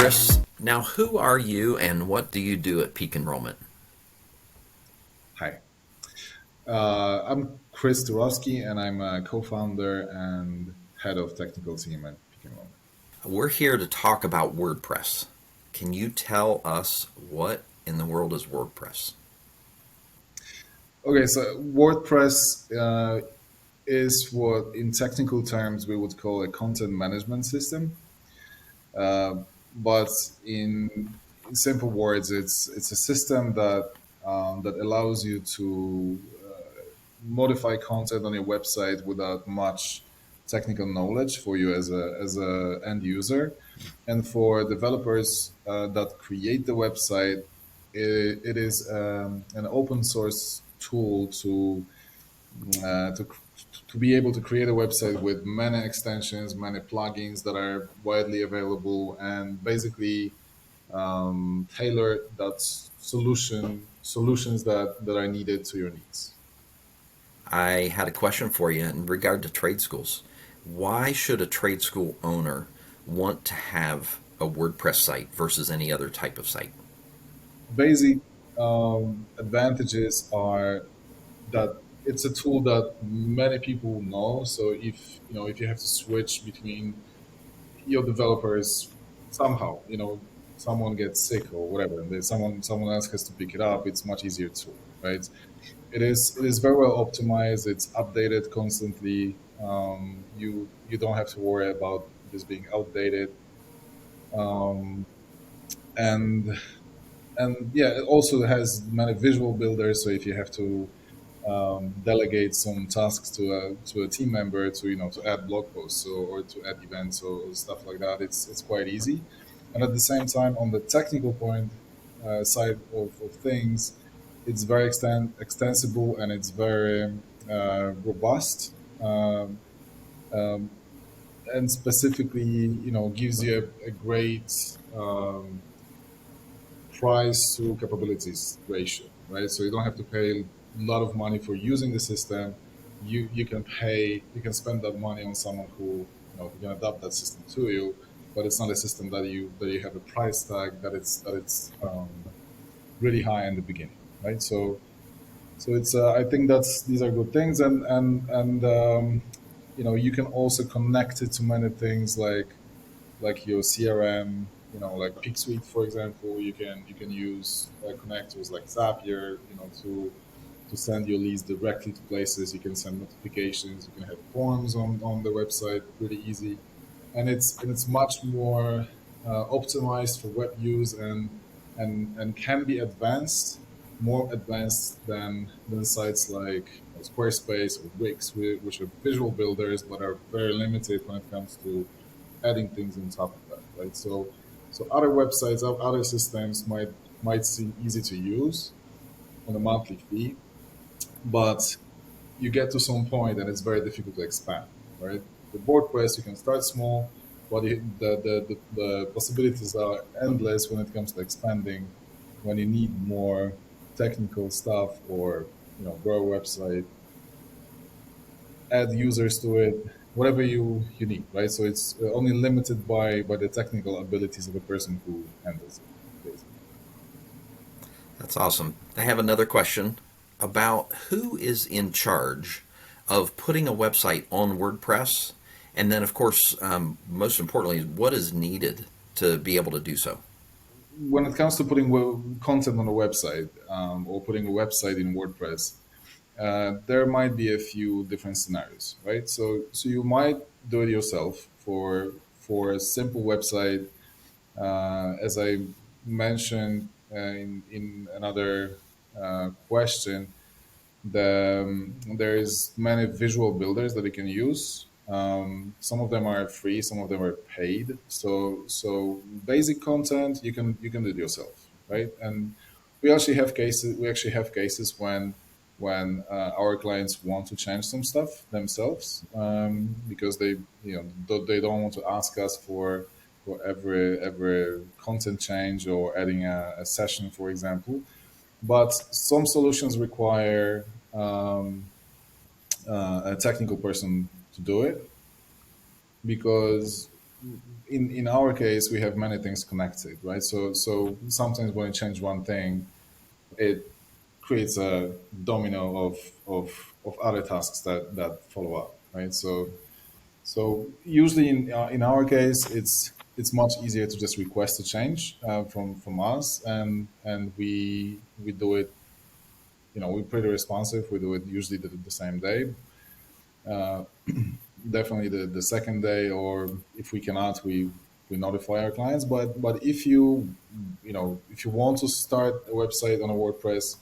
Chris. Now, who are you and what do you do at Peak Enrollment? Hi, I'm Chris Durowski, and I'm a co-founder and head of technical team at Peak Enrollment. We're here to talk about WordPress. Can you tell us what in the world is WordPress? Okay, so WordPress is what, in technical terms, we would call a content management system. Uh, but in simple words, it's a system that allows you to modify content on your website without much technical knowledge for you as a end user, and for developers that create the website, it is an open source tool uh, to to be able to create a website with many extensions, many plugins that are widely available, and basically tailor that solutions that are needed to your needs. I had a question for you in regard to trade schools. Why should a trade school owner want to have a WordPress site versus any other type of site? Basic advantages are that it's a tool that many people know. So if you have to switch between your developers somehow, someone gets sick or whatever, and there's someone else has to pick it up, it's much easier to, right? It is very well optimized. It's updated constantly. You don't have to worry about this being outdated. Um, and and yeah, it also has many visual builders. So if you have to delegate some tasks to a team member to to add blog posts or to add events or stuff like that, it's quite easy. And at the same time, on the technical point side of things, it's very extensible, and it's very robust. Um, and specifically, gives you a great price to capabilities ratio, right? So you don't have to pay a lot of money for using the system. You can spend that money on someone who can adapt that system to you, but it's not a system that you have a price tag that it's really high in the beginning, right? So it's I think that's these are good things, and you can also connect it to many things like your CRM, like Peak Suite, for example. You can use connectors like Zapier, to send your leads directly to places. You can send notifications. You can have forms on the website, pretty easy, and it's much more optimized for web use, and can be advanced, more advanced than sites like Squarespace or Wix, which are visual builders but are very limited when it comes to adding things on top of that, right? So other websites, other systems might seem easy to use on a monthly fee, but you get to some point and it's very difficult to expand, right? With WordPress, you can start small, but the possibilities are endless when it comes to expanding. When you need more technical stuff, or grow a website, add users to it, whatever you need, right? So it's only limited by the technical abilities of the person who handles it, basically. That's awesome. I have another question about who is in charge of putting a website on WordPress, and then, of course, most importantly, what is needed to be able to do so. When it comes to putting content on a website, or putting a website in WordPress, there might be a few different scenarios, right? So you might do it yourself for a simple website. As I mentioned in another question, there is many visual builders that you can use. Some of them are free, some of them are paid. So basic content you can do it yourself, right? And we actually have cases when our clients want to change some stuff themselves, because they don't want to ask us for every content change or adding a session, for example. But some solutions require a technical person to do it, because in our case, we have many things connected, right? So sometimes when you change one thing, it creates a domino of other tasks that follow up, right? So usually in our case, it's much easier to just request a change from us, and we do it. You know, we're pretty responsive. We do it usually the same day. Uh, Definitely the second day, or if we cannot, we notify our clients. But if you know, if you want to start a website on a WordPress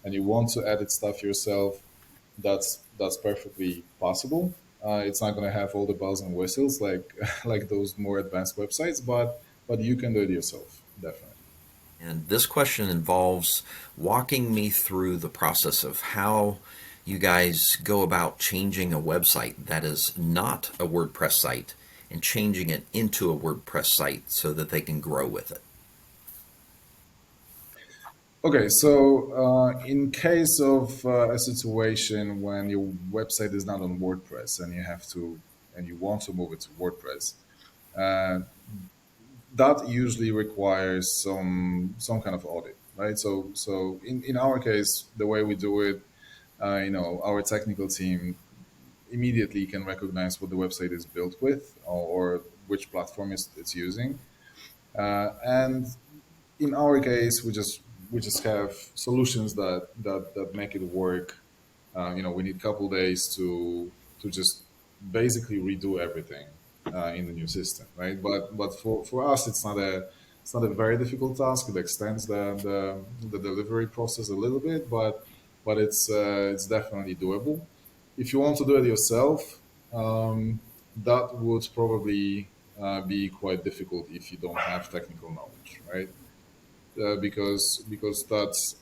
and you want to edit stuff yourself, that's perfectly possible. It's not going to have all the bells and whistles like like those more advanced websites, but you can do it yourself, definitely. And this question involves walking me through the process of how you guys go about changing a website that is not a WordPress site and changing it into a WordPress site so that they can grow with it. Okay, so in case of a situation when your website is not on WordPress and you want to move it to WordPress, uh, that usually requires some kind of audit, right? So in our case, the way we do it, you know, our technical team immediately can recognize what the website is built with, or which platform it's using, and in our case, we just have solutions that make it work. You know, we need a couple days to just basically redo everything in the new system, right? But for us, it's not a very difficult task. It extends the delivery process a little bit, but it's definitely doable. If you want to do it yourself, that would probably be quite difficult if you don't have technical knowledge, right? Because that's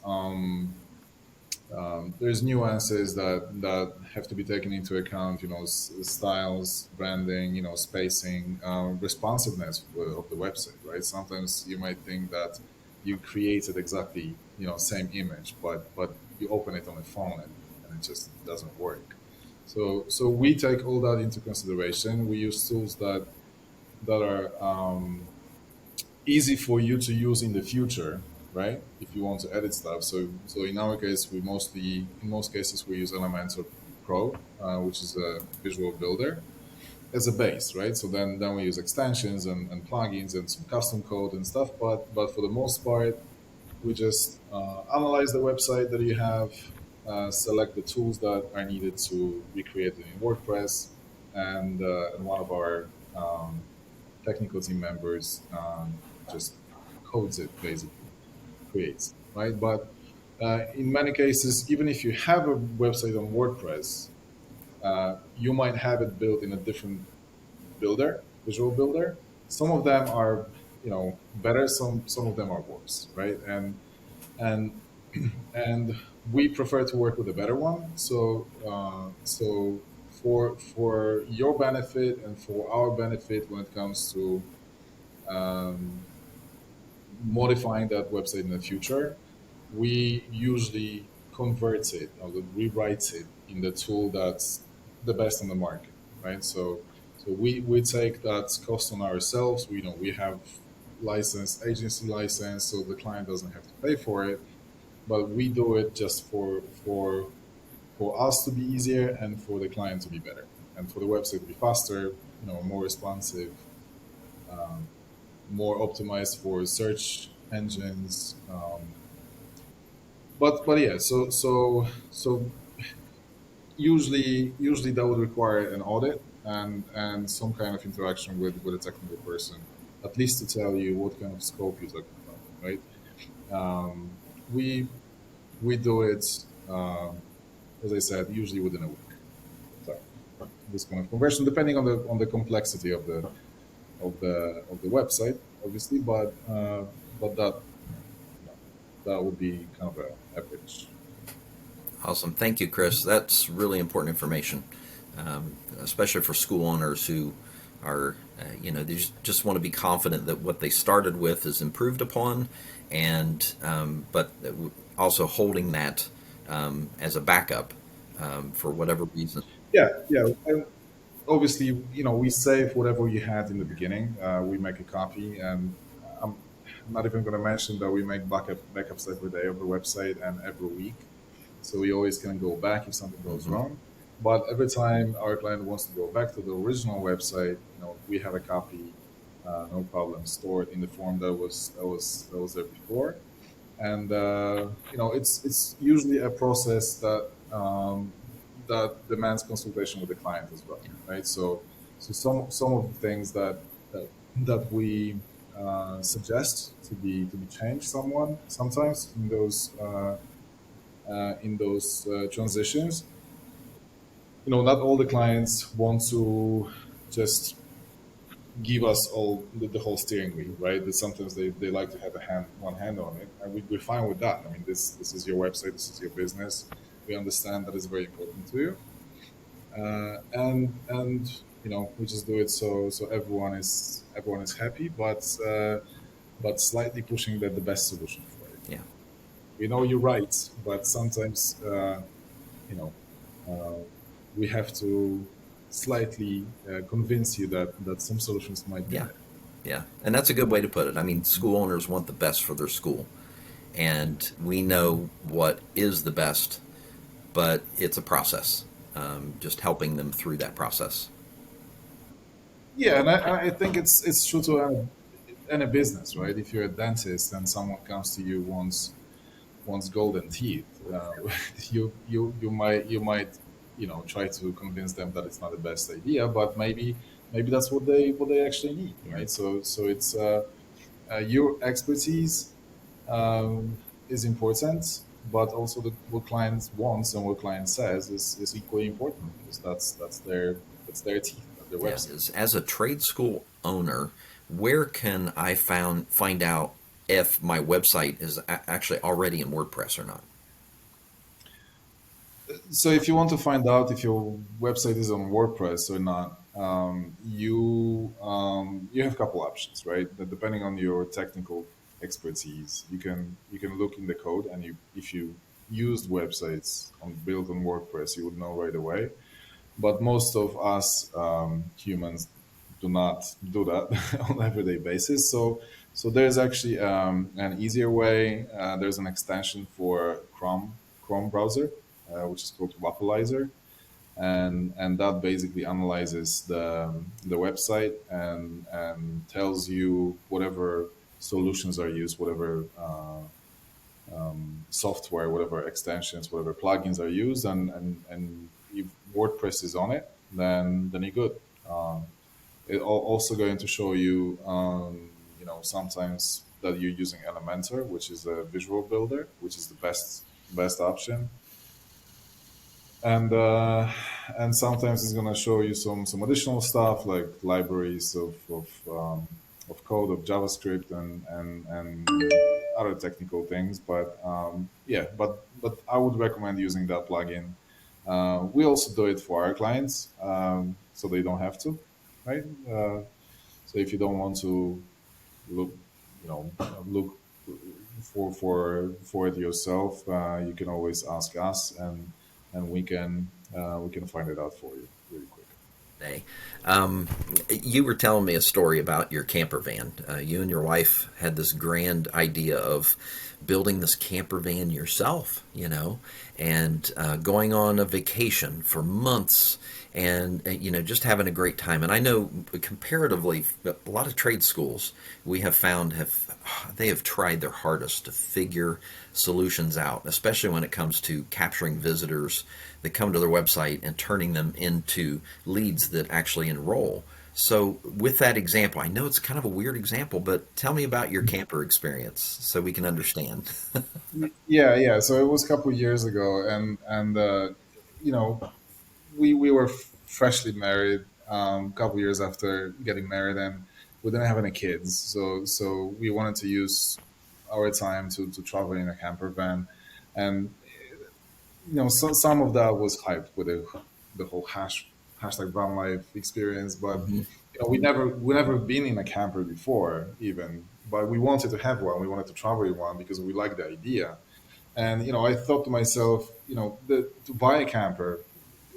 there's nuances that have to be taken into account. You know, styles, branding, you know, spacing, responsiveness of the website. Right. Sometimes you might think that you created exactly, you know, same image, but you open it on a phone and it just doesn't work. So we take all that into consideration. We use tools that are easy for you to use in the future, right? If you want to edit stuff. So in our case, in most cases, we use Elementor Pro, which is a visual builder as a base, right? So then we use extensions and plugins and some custom code and stuff. But for the most part, we just analyze the website that you have, select the tools that are needed to recreate it in WordPress, and one of our technical team members just codes it, basically creates, right? But in many cases, even if you have a website on WordPress, you might have it built in a different builder, visual builder. Some of them are, you know, better. Some of them are worse, right? And and we prefer to work with a better one. So for your benefit and for our benefit when it comes to um, modifying that website in the future, we usually convert it or rewrite it in the tool that's the best on the market, right? So we take that cost on ourselves. We, you know, we have license, agency license, so the client doesn't have to pay for it, but we do it just for us to be easier and for the client to be better and for the website to be faster, you know, more responsive, um, more optimized for search engines. But yeah, so usually that would require an audit and some kind of interaction with a technical person, at least to tell you what kind of scope you're talking about, right? Um, we we do it, as I said, usually within a week. So this kind of conversion, depending on the complexity of the website, obviously, but that, you know, that would be kind of a average. Awesome. Thank you, Chris. That's really important information, especially for school owners who are, they just want to be confident that what they started with is improved upon, and but also holding that as a backup for whatever reason. Yeah, yeah. And obviously, we save whatever you had in the beginning. We make a copy, and I'm not even going to mention that we make backups every day of the website and every week, so we always can go back if something goes Hmm. wrong. But every time our client wants to go back to the original website, we have a copy, no problem, stored in the form that was there before. And it's usually a process that demands consultation with the client as well, right? So some of the things that we suggest to be changed someone sometimes in those transitions. Not all the clients want to just give us all the whole steering wheel, right? That sometimes they like to have one hand on it, and we're fine with that. I mean, this is your website, this is your business. We understand that it's very important to you, and we just do it so everyone is happy, but slightly pushing that the best solution for it. Yeah. We know you're right, but sometimes you know uh, we have to slightly convince you that some solutions might be Yeah. better. Yeah. And that's a good way to put it. I mean, school owners want the best for their school. And we know what is the best, but it's a process. Just helping them through that process. Yeah, and I think it's true to any business, right? If you're a dentist and someone comes to you wants golden teeth, you might try to convince them that it's not the best idea, but maybe that's what they actually need, Yeah. right? So it's your expertise um, is important, but also what clients wants and what client says is equally important because that's their teeth, that's their Yeah. website. As a trade school owner, where can I find out if my website is actually already in WordPress or not? So if you want to find out if your website is on WordPress or not, you have a couple options, right? That depending on your technical expertise, you can look in the code, and if you used websites built on WordPress, you would know right away. But most of us humans do not do that on an everyday basis. So there's actually an easier way. There's an extension for Chrome browser, which is called Waffleizer, and that basically analyzes the website and tells you whatever solutions are used, whatever software, whatever extensions, whatever plugins are used, and if WordPress is on it, then you're good. Also going to show you, sometimes that you're using Elementor, which is a visual builder, which is the best option, and sometimes it's gonna show you some additional stuff like libraries of code of JavaScript and other technical things. But yeah, but I would recommend using that plugin. We also do it for our clients, so they don't have to, right? So if you don't want to look, look for it yourself, you can always ask us, and we can find it out for you really quick. Day. Um, you were telling me a story about your camper van. You and your wife had this grand idea of building this camper van yourself, and going on a vacation for months and, just having a great time. And I know comparatively, a lot of trade schools we have found they have tried their hardest to figure solutions out, especially when it comes to capturing visitors that come to their website and turning them into leads that actually enroll. So, with that example, I know it's kind of a weird example, but tell me about your camper experience so we can understand. Yeah. So it was a couple of years ago, and you know, we were freshly married, a couple of years after getting married, and we didn't have any kids, so we wanted to use our time to travel in a camper van, and some of that was hyped with the whole hashtag van life experience, but Hmm. we never been in a camper before even, but we wanted to have one. We wanted to travel in one because we liked the idea. And I thought to myself, to buy a camper,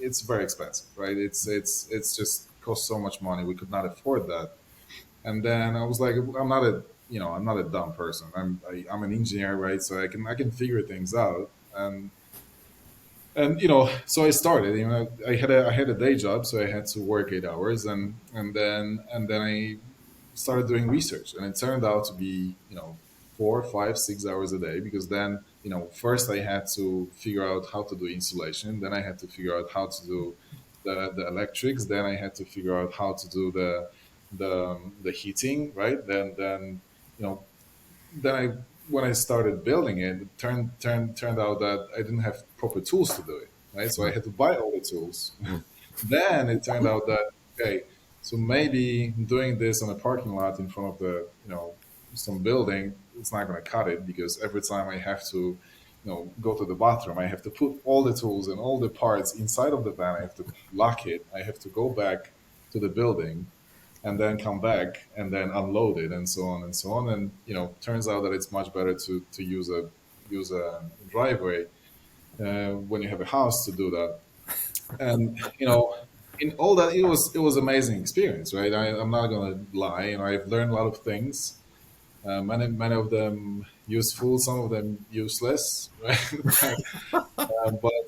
it's very expensive, right? It's just cost so much money. We could not afford that. And then I was like, I'm not a dumb person. I'm an engineer, right? So I can figure things out. And so I started. I had a day job, so I had to work 8 hours, and then I started doing research, and it turned out to be 4, 5, 6 hours a day, because then first I had to figure out how to do insulation, then I had to figure out how to do the electrics, then I had to figure out how to do the heating, right? Then you know then I when I started building it, it turned out that I didn't have proper tools to do it, right? So I had to buy all the tools. Then it turned out that, okay, so maybe doing this on a parking lot in front of the some building, it's not going to cut it, because every time I have to go to the bathroom, I have to put all the tools and all the parts inside of the van. I have to lock it. I have to go back to the building and then come back and then unload it, and so on and so on. And turns out that it's much better to use a driveway when you have a house to do that. And in all that, it was amazing experience, right? I'm not gonna lie. I've learned a lot of things. Many of them useful, some of them useless, right? But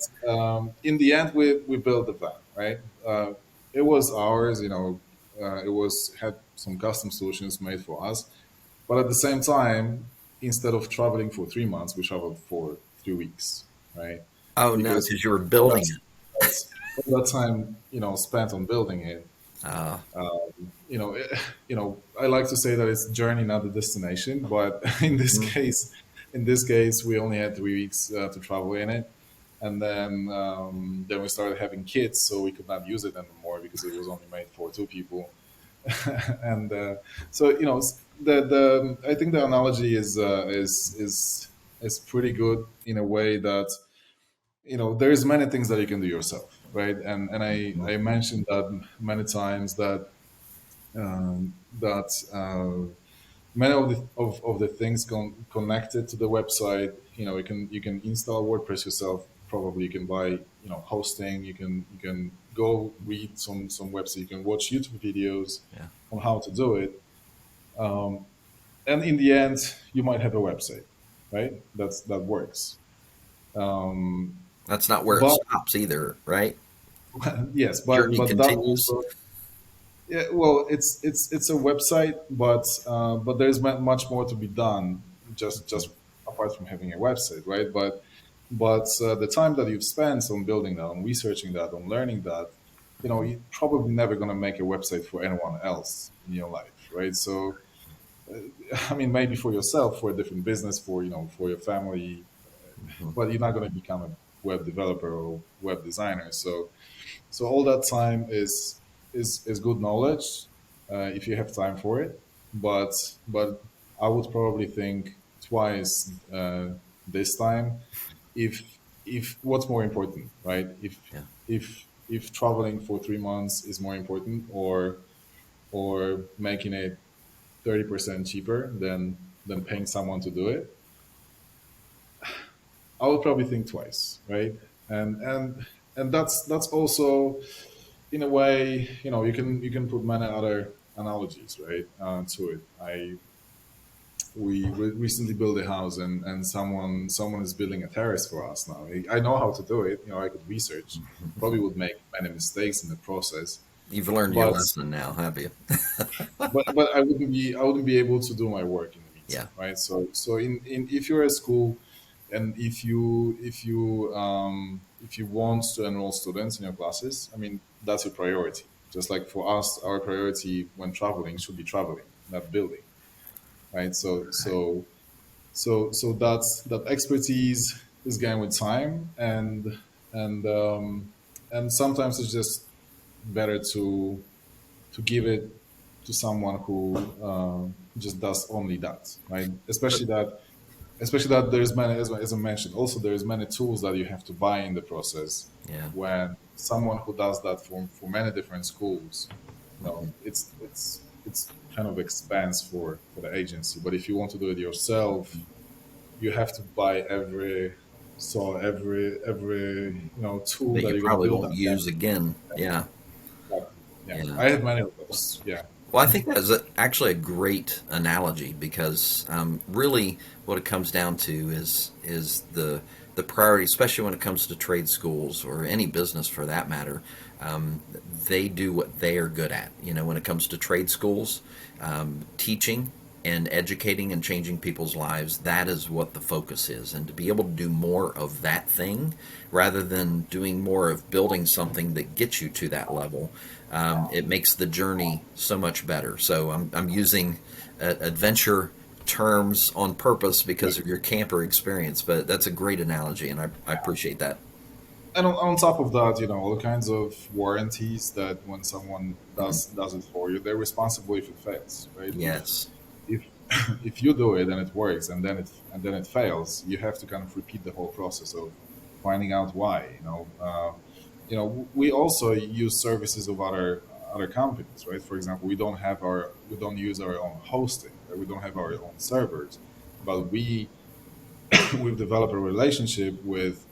in the end, we built the van, right? It was ours. It was had some custom solutions made for us, but at the same time, instead of traveling for 3 months, we traveled for 3 weeks, right? Oh no, Because because you were all building that, it. all that time, spent on building it, Uh, I like to say that it's journey, not the destination. But in this case, we only had 3 weeks to travel in it, and then we started having kids, so we could not use it anymore because it was only made for two people. And so the I think the analogy is pretty good, in a way that there's many things that you can do yourself, right? And I mentioned that many times, that many of the things connected to the website, you can install WordPress yourself. Probably you can buy hosting. You can go read some website. You can watch YouTube videos yeah, on how to do it. And in the end, you might have a website, right? That works. that's not where it But stops either, right? yes, but Journey but that continues. also, yeah, well, it's a website, but there's much more to be done, just apart from having a website, right? But the time that you've spent on building that, on researching that, on learning that, you're probably never going to make a website for anyone else in your life, right? So, I mean, maybe for yourself, for a different business, for your family, but you're not going to become a web developer or web designer. So all that time is good knowledge, if you have time for it. But I would probably think twice this time, if what's more important, right? Yeah, If traveling for 3 months is more important, or making it 30% cheaper than paying someone to do it, I would probably think twice, right? And that's also, in a way, you can put many other analogies, right, to it. We recently built a house, and someone is building a terrace for us now. I know how to do it. I could research. Probably would make many mistakes in the process, you've learned your but lesson now, have you? I wouldn't be able to do my work in the Yeah, meantime, right? So in if you're at school, and if you want to enroll students in your classes, I mean, that's your priority. Just like for us, our priority when traveling should be traveling, not building, right? So that expertise is gained with time, and sometimes it's just better to give it to someone who just does only that, right? Especially that there's many, as I mentioned, also there's many tools that you have to buy in the process. yeah, When someone who does that for many different schools, it's kind of expense for the agency. But if you want to do it yourself, you have to buy So every tool That that you you're gonna probably build won't on use again. Yeah. that. Yeah, Yeah. I have many of those. Yeah. Well, I think that's actually a great analogy because really what it comes down to is the priority, especially when it comes to trade schools or any business for that matter. Um, they do what they are good at. You know, when it comes to trade schools, teaching and educating and changing people's lives, that is what the focus is. And to be able to do more of that thing rather than doing more of building something that gets you to that level, it makes the journey so much better. So I'm using adventure terms on purpose because of your camper experience, but that's a great analogy, and I appreciate that. And on top of that, all kinds of warranties that when someone Hmm. does it for you, they're responsible if it fails, right? Yes. If if you do it and it works and then it fails, you have to kind of repeat the whole process of finding out why. We also use services of other companies, right? For example, we don't use our own hosting, right? We don't have our own servers, but we've developed a relationship with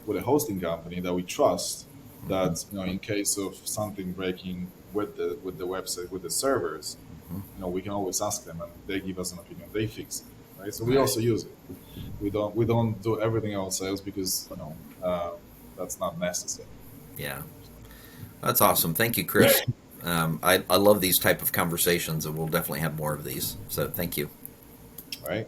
a hosting company that we trust, Hmm. that in case of something breaking with the website, with the servers, we can always ask them and they give us an opinion, they fix it, right? So we Right. also use it. We don't do everything ourselves because that's not necessary. Yeah. That's awesome. Thank you, Chris. I love these type of conversations, and we'll definitely have more of these. So thank you. Right.